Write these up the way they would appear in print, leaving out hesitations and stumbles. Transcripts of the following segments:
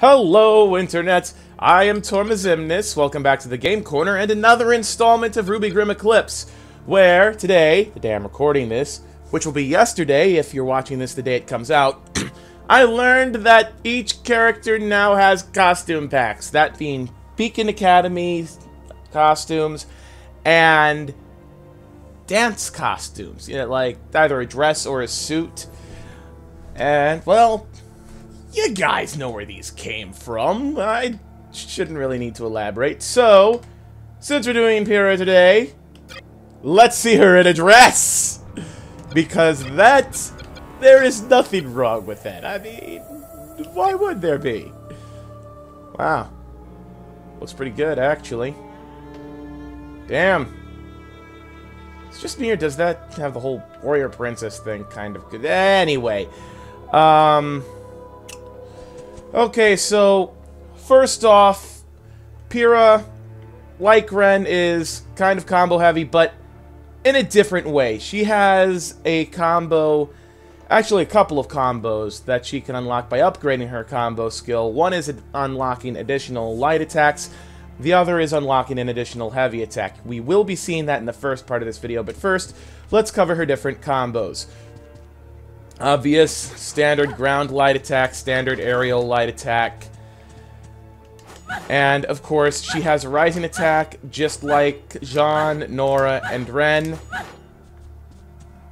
Hello, Internets! I am Torma Ximnus. Welcome back to the Game Corner and another installment of RWBY Grimm Eclipse, where today, the day I'm recording this, which will be yesterday if you're watching this the day it comes out, I learned that each character now has costume packs, that being Beacon Academy costumes and dance costumes, you know, like either a dress or a suit. And, well, you guys know where these came from. I shouldn't really need to elaborate. So, since we're doing Pyrrha today, let's see her in a dress! Because there is nothing wrong with that. I mean, why would there be? Wow. Looks pretty good, actually. Damn. It's just me, or does that have the whole warrior princess thing kind of good? Anyway. Okay, so, first off, Pyrrha, like Ren, is kind of combo heavy, but in a different way. She has a combo, actually a couple of combos that she can unlock by upgrading her combo skill. One is unlocking additional light attacks, the other is unlocking an additional heavy attack. We will be seeing that in the first part of this video, but first, let's cover her different combos. Obvious, standard ground light attack, standard aerial light attack. And, of course, she has a rising attack, just like Jean, Nora, and Ren.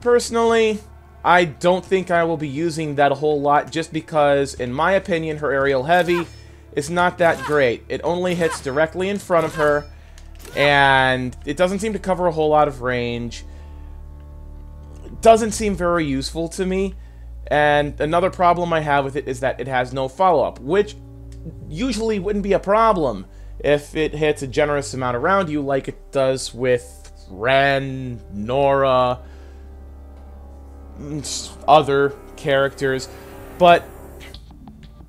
Personally, I don't think I will be using that a whole lot, just because, in my opinion, her aerial heavy is not that great. It only hits directly in front of her, and it doesn't seem to cover a whole lot of range. Doesn't seem very useful to me, and another problem I have with it is that it has no follow-up, which usually wouldn't be a problem if it hits a generous amount around you like it does with Ren, Nora, other characters, but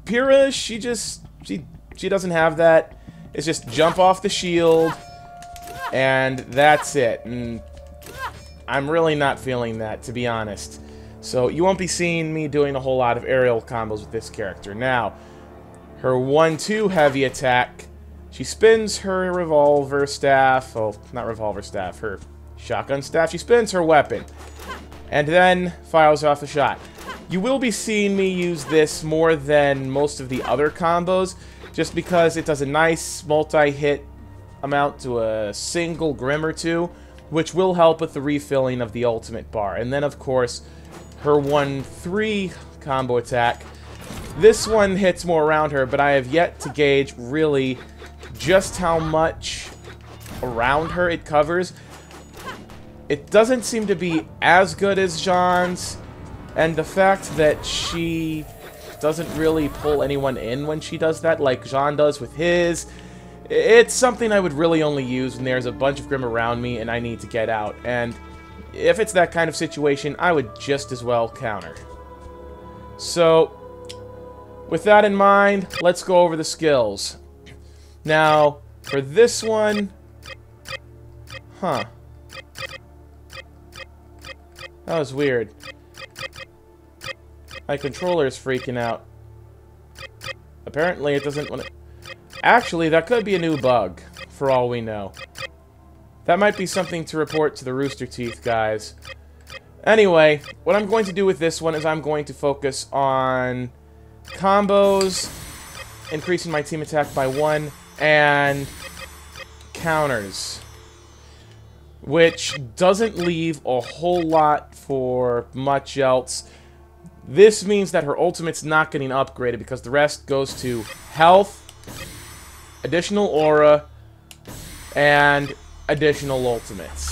Pyrrha, she doesn't have that. It's just jump off the shield, and that's it, and I'm really not feeling that, to be honest. So you won't be seeing me doing a whole lot of aerial combos with this character. Now, her 1-2 heavy attack, she spins her revolver staff, oh, not revolver staff, her shotgun staff. She spins her weapon, and then fires off a shot. You will be seeing me use this more than most of the other combos, just because it does a nice multi-hit amount to a single Grimm or two, which will help with the refilling of the ultimate bar. And then, of course, her 1-3 combo attack. This one hits more around her, but I have yet to gauge, really, just how much around her it covers. It doesn't seem to be as good as Jean's, and the fact that she doesn't really pull anyone in when she does that, like Jean does with his, it's something I would really only use when there's a bunch of Grimm around me and I need to get out. And if it's that kind of situation, I would just as well counter. So, with that in mind, let's go over the skills. Now, for this one... Huh. That was weird. My controller is freaking out. Apparently it doesn't want to... Actually, that could be a new bug, for all we know. That might be something to report to the Rooster Teeth guys. Anyway, what I'm going to do with this one is I'm going to focus on combos, increasing my team attack by 1, and counters. Which doesn't leave a whole lot for much else. This means that her ultimate's not getting upgraded because the rest goes to health, additional aura, and additional ultimates.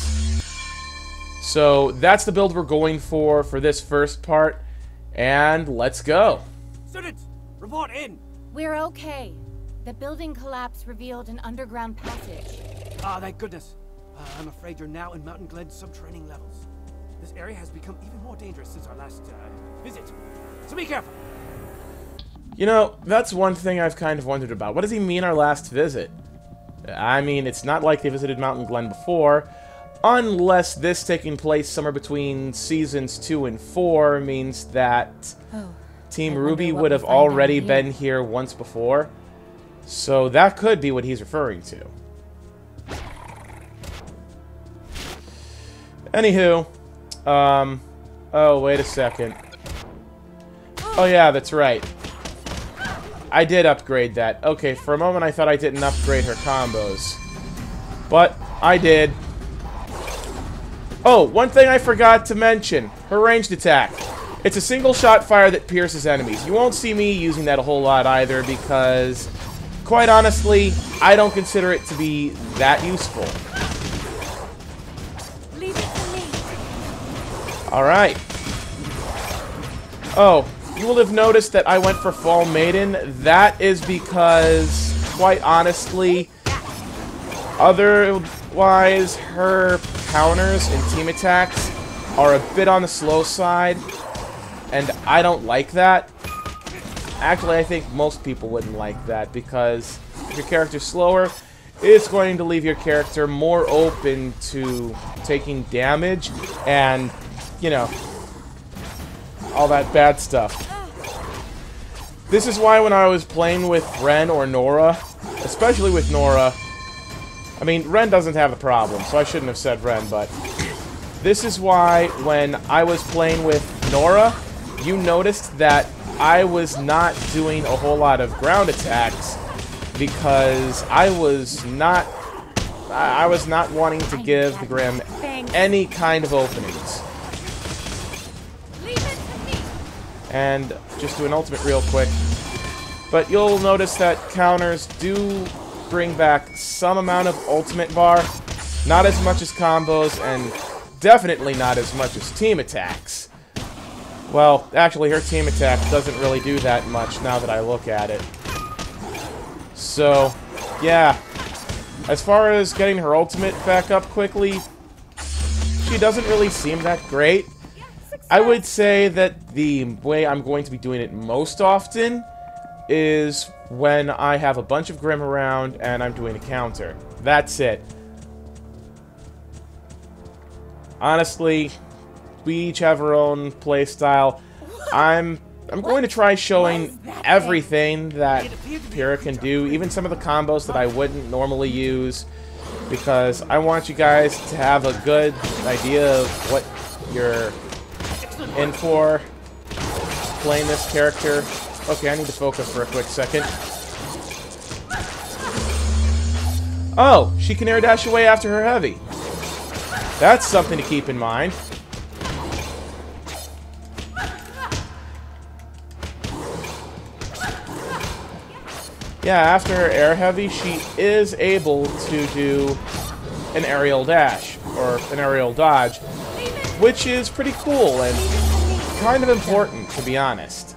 So that's the build we're going for this first part, and let's go. Students, report in. We're okay. The building collapse revealed an underground passage. Ah, thank goodness. I'm afraid you're now in Mountain Glen's sub-training levels. This area has become even more dangerous since our last visit, so be careful. You know, that's one thing I've kind of wondered about. What does he mean, our last visit? I mean, it's not like they visited Mountain Glen before, unless this taking place somewhere between seasons 2 and 4 means that Oh, Team I wonder RWBY what would we have find down already here. been here once before. So that could be what he's referring to. Anywho, oh, wait a second. Oh yeah, that's right. I did upgrade that. Okay, for a moment I thought I didn't upgrade her combos. But I did. Oh, one thing I forgot to mention. Her ranged attack. It's a single shot fire that pierces enemies. You won't see me using that a whole lot either because, quite honestly, I don't consider it to be that useful. Leave it to me. Alright. Oh, you will have noticed that I went for Fall Maiden. That is because, quite honestly, otherwise, her counters and team attacks are a bit on the slow side, and I don't like that. Actually, I think most people wouldn't like that, because if your character's slower, it's going to leave your character more open to taking damage and, you know, all that bad stuff. This is why when I was playing with Ren or Nora, especially with Nora, I mean, Ren doesn't have the problem, so I shouldn't have said Ren, but this is why when I was playing with Nora, you noticed that I was not doing a whole lot of ground attacks because I was not wanting to give the Grimm any kind of openings. And just do an ultimate real quick. But you'll notice that counters do bring back some amount of ultimate bar. Not as much as combos, and definitely not as much as team attacks. Well, actually, her team attack doesn't really do that much now that I look at it. So, yeah. As far as getting her ultimate back up quickly, she doesn't really seem that great. I would say that the way I'm going to be doing it most often is when I have a bunch of Grimm around and I'm doing a counter. That's it. Honestly, we each have our own playstyle. I'm going to try showing everything that Pyrrha can do, even some of the combos that I wouldn't normally use, because I want you guys to have a good idea of what you're in for playing this character. Okay, I need to focus for a quick second. Oh, she can air dash away after her heavy. That's something to keep in mind. Yeah, after her air heavy, she is able to do an aerial dash, or an aerial dodge, which is pretty cool and kind of important, to be honest.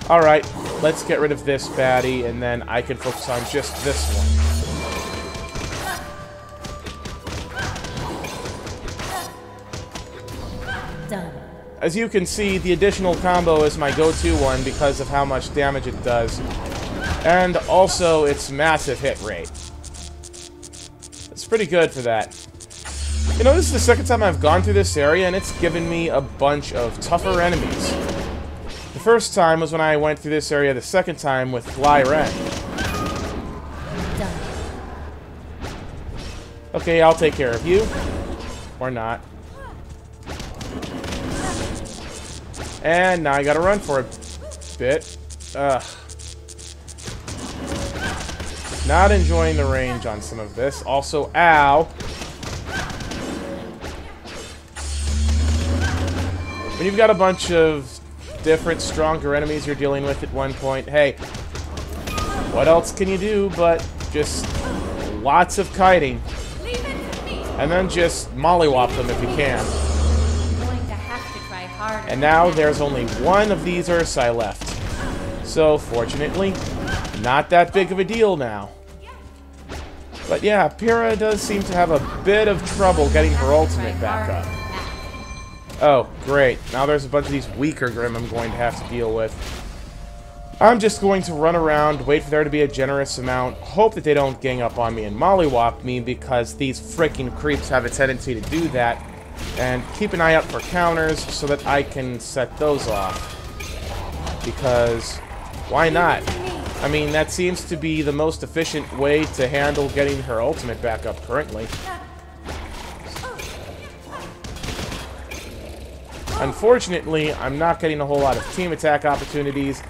Alright, let's get rid of this baddie, and then I can focus on just this one. Done. As you can see, the additional combo is my go-to one because of how much damage it does. And also its massive hit rate. It's pretty good for that. You know, this is the second time I've gone through this area, and it's given me a bunch of tougher enemies. The first time was when I went through this area the second time with Fly Ren. Done. Okay, I'll take care of you. Or not. And now I gotta run for a bit. Ugh. Not enjoying the range on some of this. Also, ow. When you've got a bunch of different, stronger enemies you're dealing with at one point, hey, what else can you do but just lots of kiting? And then just mollywop them if you can. I'm going to have to try harder. And now there's only one of these Ursai left. So, fortunately, not that big of a deal now. But yeah, Pyrrha does seem to have a bit of trouble getting her ultimate back up. Oh, great. Now there's a bunch of these weaker Grimm I'm going to have to deal with. I'm just going to run around, wait for there to be a generous amount, hope that they don't gang up on me and mollywop me, because these freaking creeps have a tendency to do that, and keep an eye out for counters so that I can set those off. because why not? I mean, that seems to be the most efficient way to handle getting her ultimate back up currently. Unfortunately, I'm not getting a whole lot of team attack opportunities,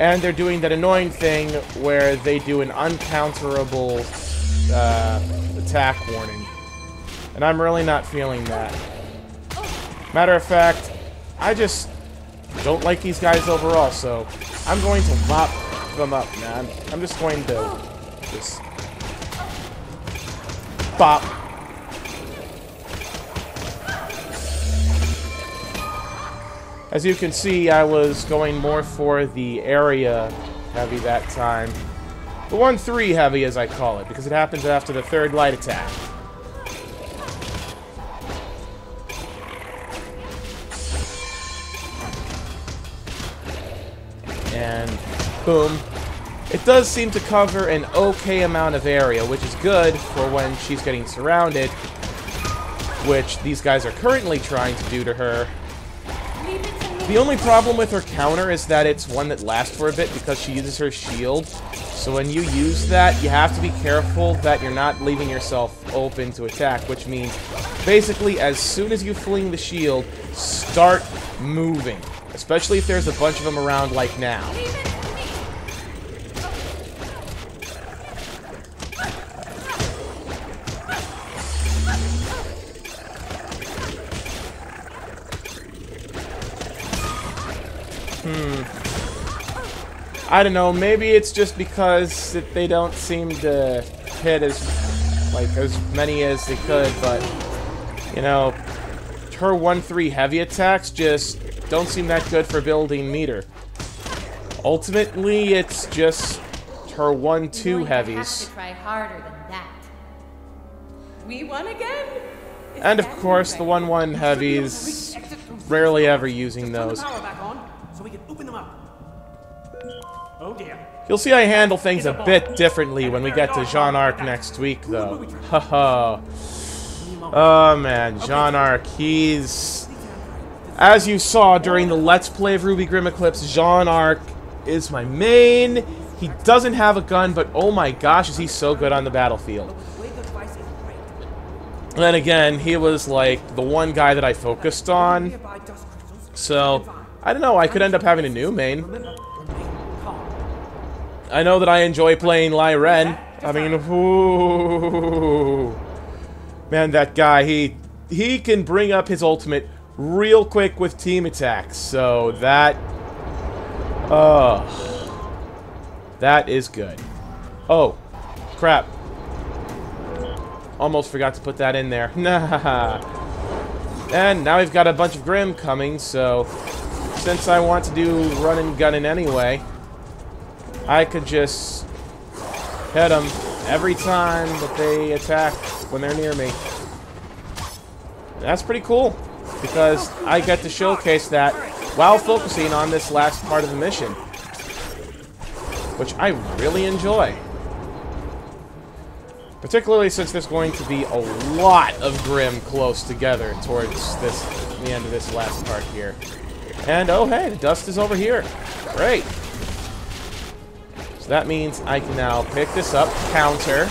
and they're doing that annoying thing where they do an uncounterable attack warning. And I'm really not feeling that. Matter of fact, I just don't like these guys overall, so I'm going to mop them up, man. I'm just going to just bop. As you can see, I was going more for the area heavy that time. The 1-3 heavy, as I call it, because it happens after the third light attack. And boom. It does seem to cover an okay amount of area, which is good for when she's getting surrounded, which these guys are currently trying to do to her. The only problem with her counter is that it's one that lasts for a bit because she uses her shield. So when you use that, you have to be careful that you're not leaving yourself open to attack, which means basically as soon as you fling the shield, start moving. Especially if there's a bunch of them around like now. I don't know, maybe it's just because they don't seem to hit as many as they could, but you know, her 1-3 heavy attacks just don't seem that good for building meter. Ultimately, it's just her 1-2 heavies. Try harder than that. We won again? And of course, the 1-1 heavies, rarely ever using those. Oh dear. You'll see I handle things a bit differently when we get to Jean Arc next week, though. Haha. Oh man, Jean Arc, he's... As you saw during the Let's Play of RWBY Grimm Eclipse, Jean Arc is my main. He doesn't have a gun, but oh my gosh, is he so good on the battlefield. And then again, he was like the one guy that I focused on. So, I don't know, I could end up having a new main. I know that I enjoy playing Lai Ren. I mean, ooh. Man, that guy, he can bring up his ultimate real quick with team attacks. So that is good. Oh, crap. Almost forgot to put that in there. Nah. And now we've got a bunch of Grimm coming, so since I want to do run and gunning anyway, I could just hit them every time that they attack when they're near me. That's pretty cool, because I get to showcase that while focusing on this last part of the mission, which I really enjoy. Particularly since there's going to be a lot of Grimm close together towards the end of this last part here. And oh hey, the dust is over here. Great. So that means I can now pick this up, counter.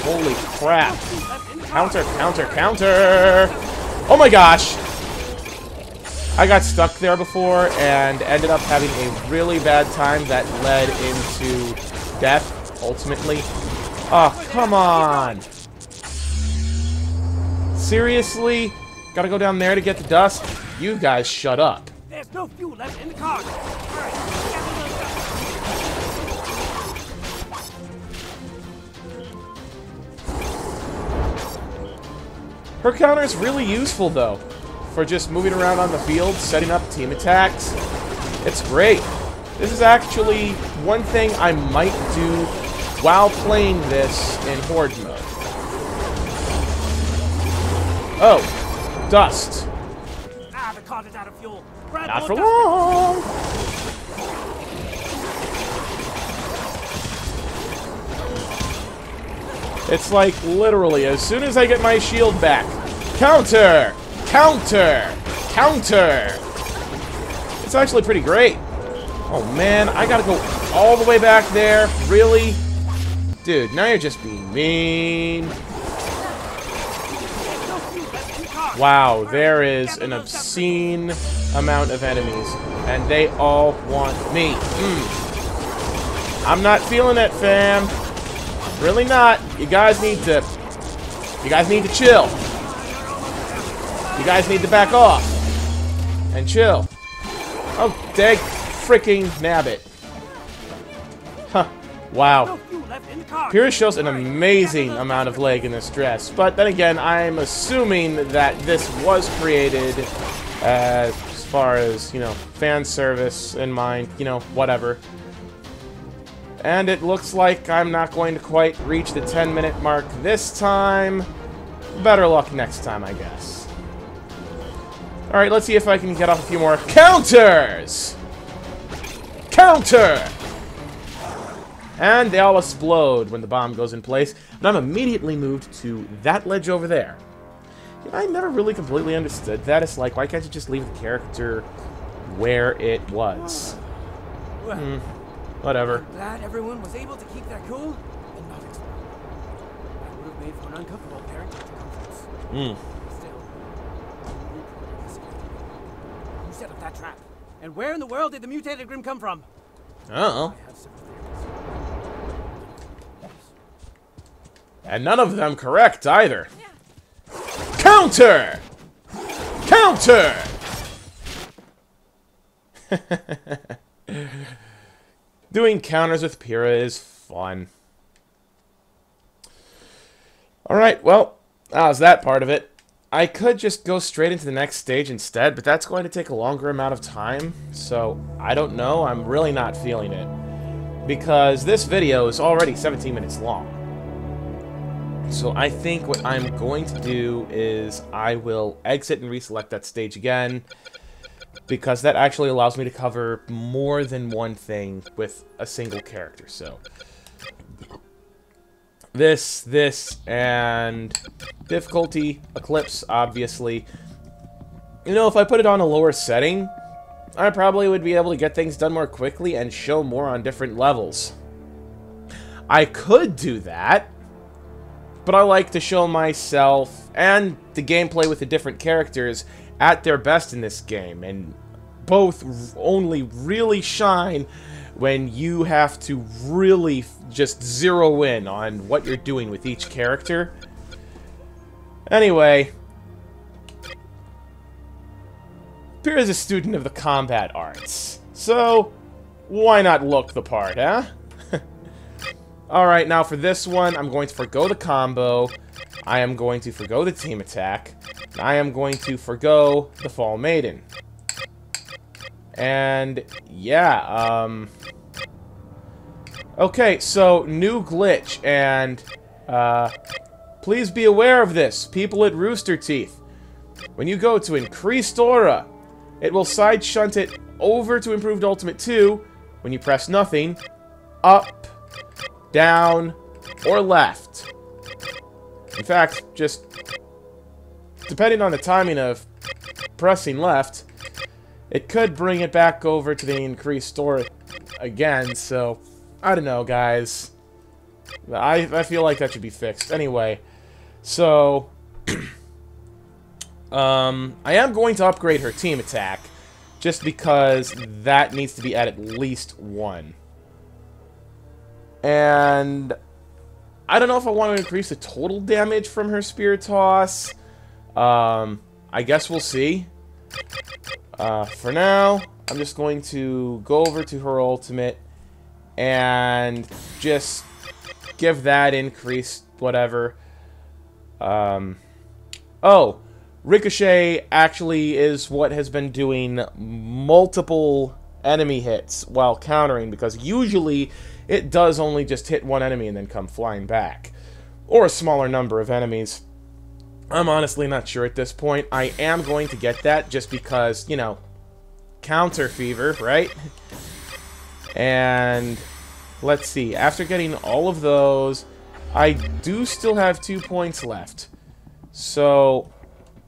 Holy crap. Counter, counter, counter! Oh my gosh! I got stuck there before and ended up having a really bad time that led into death, ultimately. Oh, come on! Seriously? Gotta go down there to get the dust? You guys shut up. There's no fuel left in the car. Her counter is really useful, though, for just moving around on the field, setting up team attacks. It's great. This is actually one thing I might do while playing this in Horde mode. Oh, dust. Ah, the car is out of fuel. Grab Not more for dust. long. It's like, literally, as soon as I get my shield back, counter! Counter! Counter! It's actually pretty great. Oh man, I gotta go all the way back there? Really? Dude, now you're just being mean. Wow, there is an obscene amount of enemies, and they all want me. I'm not feeling it, fam. Really not. You guys need to chill. You guys need to back off and chill. Oh, dag freaking nabbit. Huh. Wow. Pyrrha shows an amazing amount of leg in this dress, but then again, I'm assuming that this was created as far as, you know, fan service in mind, you know, whatever. And it looks like I'm not going to quite reach the 10-minute mark this time. Better luck next time, I guess. Alright, let's see if I can get off a few more counters! Counter! And they all explode when the bomb goes in place. And I'm immediately moved to that ledge over there. You know, I never really completely understood that. It's like, why can't you just leave the character where it was? Whatever. I'm glad everyone was able to keep that cool and not explode. That would have made for an uncomfortable pairing to circumference. Still, who set up that trap? And where in the world did the mutated Grimm come from? Uh-oh. I have several theories. And none of them correct, either. Counter! Counter! Doing counters with Pyrrha is fun. Alright, well, that was that part of it. I could just go straight into the next stage instead, but that's going to take a longer amount of time, so I don't know. I'm really not feeling it. Because this video is already 17 minutes long. So I think what I'm going to do is I will exit and reselect that stage again, because that actually allows me to cover more than one thing with a single character. So this, and difficulty, Eclipse, obviously. You know, if I put it on a lower setting, I probably would be able to get things done more quickly and show more on different levels. I could do that, but I like to show myself and the gameplay with the different characters at their best in this game, and both only really shine when you have to really just zero in on what you're doing with each character. Anyway, Pyrrha's a student of the combat arts, so why not look the part, huh? Alright, now for this one, I'm going to forgo the combo, I am going to forgo the team attack, and I am going to forgo the Fall Maiden. And, yeah, okay, so, new glitch, and, please be aware of this, people at Rooster Teeth. When you go to Increased Aura, it will side shunt it over to Improved Ultimate 2 when you press nothing, up, down, or left. In fact, just depending on the timing of pressing left, it could bring it back over to the Increased Aura again, so I don't know, guys. I feel like that should be fixed. Anyway, so I am going to upgrade her team attack, just because that needs to be at least 1. And I don't know if I want to increase the total damage from her Spear Toss. I guess we'll see. For now, I'm just going to go over to her ultimate and just give that increased whatever. Oh, Ricochet actually is what has been doing multiple enemy hits while countering, because usually it does only just hit one enemy and then come flying back. Or a smaller number of enemies. I'm honestly not sure at this point. I am going to get that just because, you know, counter fever, right? And let's see. After getting all of those, I do still have 2 points left. So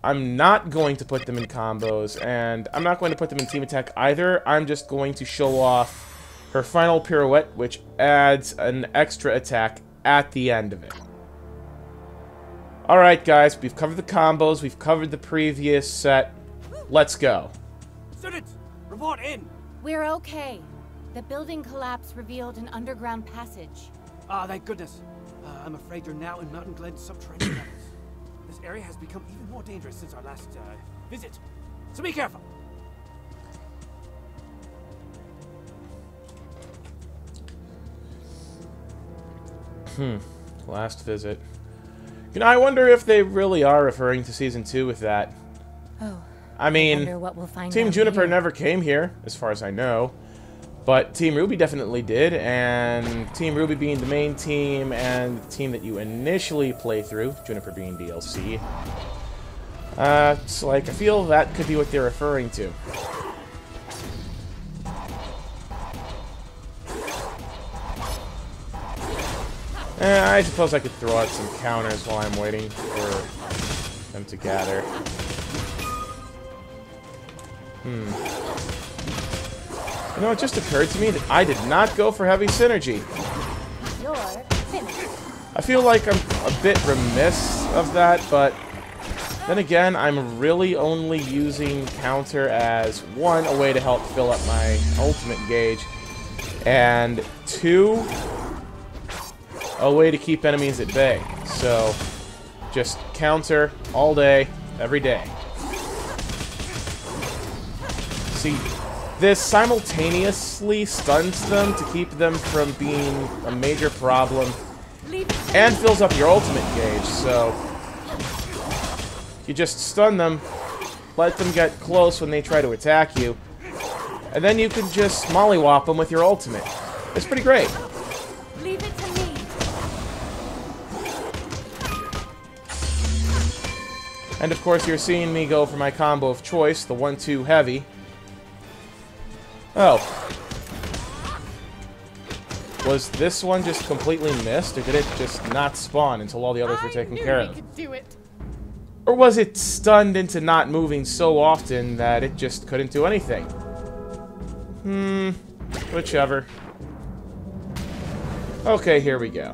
I'm not going to put them in combos, and I'm not going to put them in team attack either. I'm just going to show off her final pirouette, which adds an extra attack at the end of it. Alright guys, we've covered the combos, we've covered the previous set. Let's go. Students, report in! We're okay. The building collapse revealed an underground passage. Ah, thank goodness. I'm afraid you're now in Mountain Glen's subterranean levels. This area has become even more dangerous since our last visit. So be careful. Last visit. You know, I wonder if they really are referring to Season 2 with that. Oh. I mean, wonder what we'll find Team out Juniper here. never came here, as far as I know. But Team RWBY definitely did, and Team RWBY being the main team, and the team that you initially play through, Juniper being DLC. It's like, I feel that could be what they're referring to. I suppose I could throw out some counters while I'm waiting for them to gather. You know, it just occurred to me that I did not go for heavy synergy. You're finished. I feel like I'm a bit remiss of that, but then again, I'm really only using counter as, one, a way to help fill up my ultimate gauge, and two, a way to keep enemies at bay. So, just counter all day, every day. See, this simultaneously stuns them to keep them from being a major problem, and fills up your ultimate gauge, so you just stun them, let them get close when they try to attack you, and then you can just mollywop them with your ultimate. It's pretty great. Leave it to me. And of course, you're seeing me go for my combo of choice, the 1-2 heavy. Oh. Was this one just completely missed, or did it just not spawn until all the others were taken care of? Could do it. Or was it stunned into not moving so often that it just couldn't do anything? Whichever. Okay, here we go.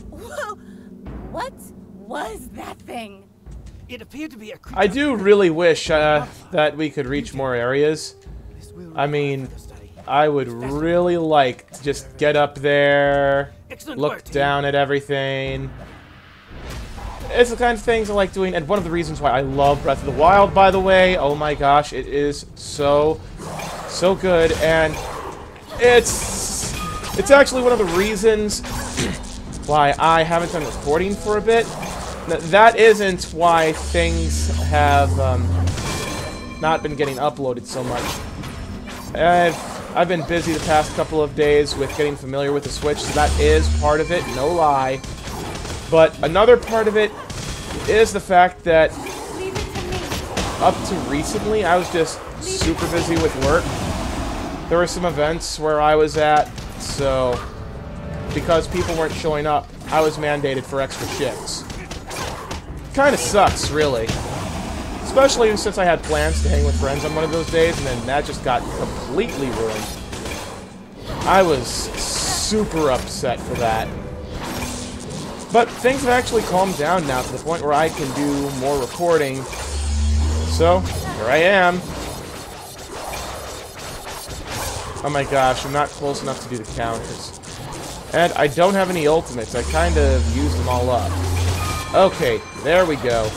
Whoa! What was that thing? It appeared to be a creature. I do really wish that we could reach more areas. I mean, I would really like to just get up there, look down at everything. It's the kind of things I like doing, and one of the reasons why I love Breath of the Wild, by the way. Oh my gosh, it is so good, and it's actually one of the reasons why I haven't done recording for a bit. That isn't why things have not been getting uploaded so much. I've been busy the past couple of days with getting familiar with the Switch, so that is part of it, no lie. But another part of it is the fact that up to recently, I was just super busy with work. There were some events where I was at, so because people weren't showing up, I was mandated for extra shifts. Kinda sucks, really. Especially since I had plans to hang with friends on one of those days, and then that just got completely ruined. I was super upset for that. But things have actually calmed down now to the point where I can do more recording. So, here I am. Oh my gosh, I'm not close enough to do the counters. And I don't have any ultimates. I kind of used them all up. Okay, there we go.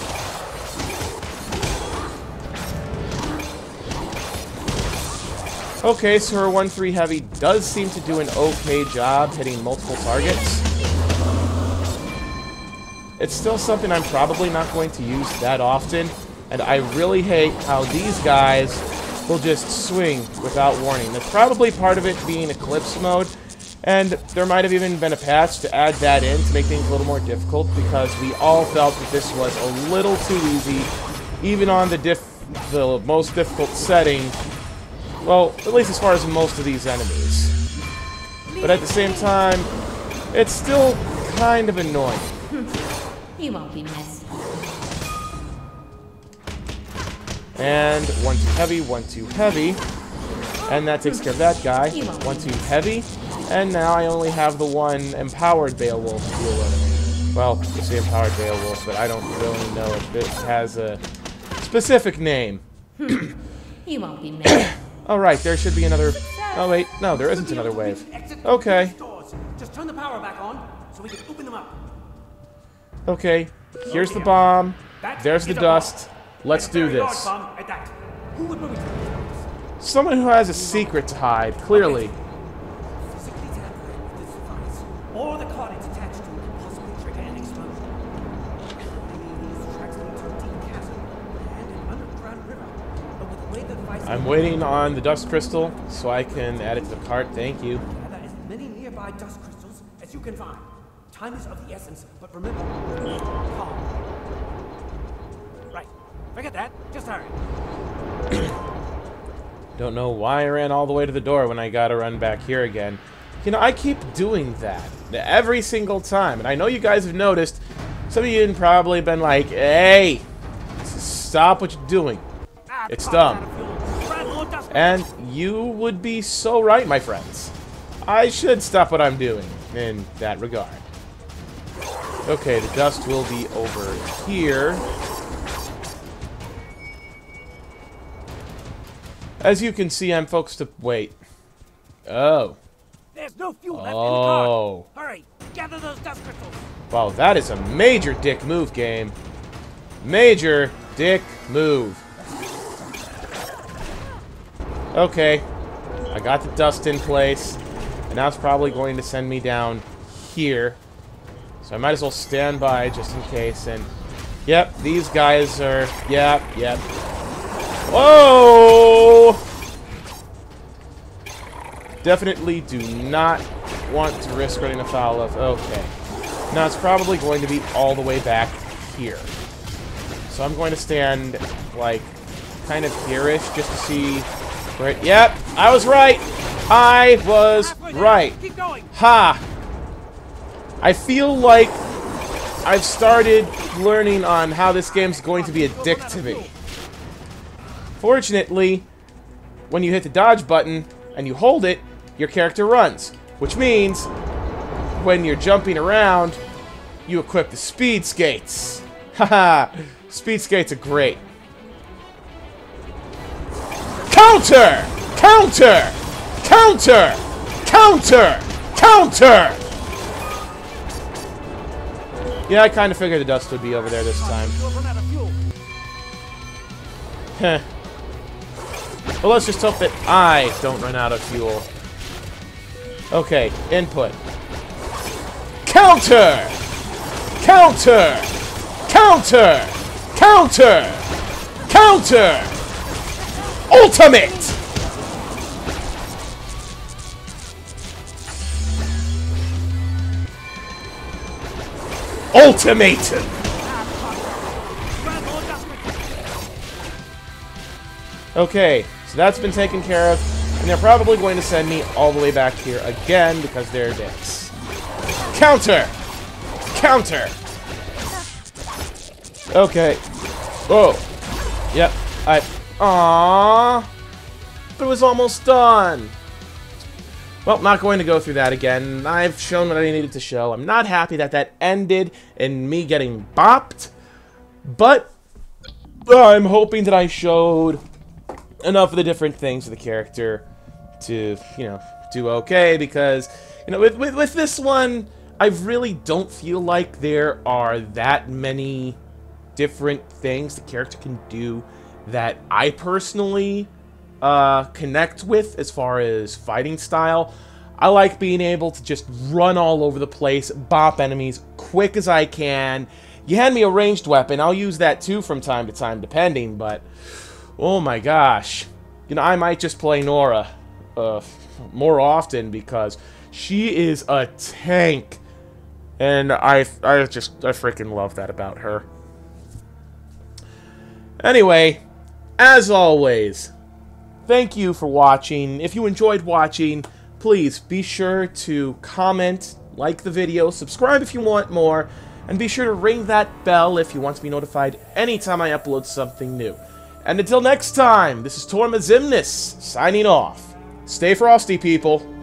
Okay, so her 1-3 heavy does seem to do an okay job hitting multiple targets. It's still something I'm probably not going to use that often, and I really hate how these guys will just swing without warning. That's probably part of it being Eclipse mode, and there might have even been a patch to add that in to make things a little more difficult, because we all felt that this was a little too easy, even on the most difficult setting. Well, at least as far as most of these enemies. But at the same time, it's still kind of annoying. You won't be missed. And 1 too heavy, 1 too heavy. And that takes care of that guy. 1 too heavy. And now I only have the one empowered Beowulf to deal with. Well, it's the empowered Beowulf, but I don't really know if it has a specific name. You won't be mad. Alright, there should be another... Oh wait, no, there isn't another wave. Okay. Just turn the power back on so we can open them up. Okay, here's the bomb. There's the dust. Let's do this. Who would move it? Someone who has a secret to hide, clearly. Physically tampering with this device, or the card it's attached to could possibly trigger an explosion. Maybe these tracks lead to a deep chasm and an underground river. But with the way the device I'm waiting on the dust crystal so I can add it to the cart. Thank you. gather as many nearby dust crystals as you can find. Time is of the essence, but remember, calm. Right. Forget that. Just hurry. Don't know why I ran all the way to the door when I gotta run back here again. You know, I keep doing that every single time. And I know you guys have noticed. Some of you have probably been like, hey, stop what you're doing. It's dumb. And you would be so right, my friends. I should stop what I'm doing in that regard. Okay, the dust will be over here. As you can see, I'm focused to... Wait. Oh. There's no fuel left in the car. Oh. Hurry, gather those dust crystals. Wow, that is a major dick move, game. Major dick move. Okay. I got the dust in place. And now it's probably going to send me down here. So I might as well stand by just in case. And, yep, these guys are... Yep. Whoa! Definitely do not want to risk running afoul of... Okay. Now it's probably going to be all the way back here. So I'm going to stand, like, kind of here-ish just to see where... Yep, I was right! I was right! Keep going. Ha! I feel like I've started learning on how this game's going to be a dick to me. Fortunately, when you hit the dodge button and you hold it, your character runs. Which means, when you're jumping around, you equip the speed skates. Haha! Speed skates are great. Counter! Counter! Counter! Counter! Counter! Yeah, I kind of figured the dust would be over there this time. Heh. Well, let's just hope that I don't run out of fuel. Okay, input. Counter! Counter! Counter! Counter! Counter! Ultimate! Ultimatum! Okay, so that's been taken care of, and they're probably going to send me all the way back here again because they're dicks. Counter! Counter! Okay. Oh. Yep. Aww. But it was almost done. Well, not going to go through that again. I've shown what I needed to show. I'm not happy that that ended in me getting bopped. But I'm hoping that I showed enough of the different things of the character to, you know, do okay. Because, you know, with this one, I really don't feel like there are that many different things the character can do that I personally connect with as far as fighting style. I like being able to just run all over the place, bop enemies quick as I can. You hand me a ranged weapon, I'll use that too from time to time, depending, but oh my gosh. You know, I might just play Nora more often because she is a tank. And I freaking love that about her. Anyway, as always, thank you for watching. If you enjoyed watching, please be sure to comment, like the video, subscribe if you want more, and be sure to ring that bell if you want to be notified anytime I upload something new. And until next time, this is Torma Ximnus, signing off. Stay frosty, people.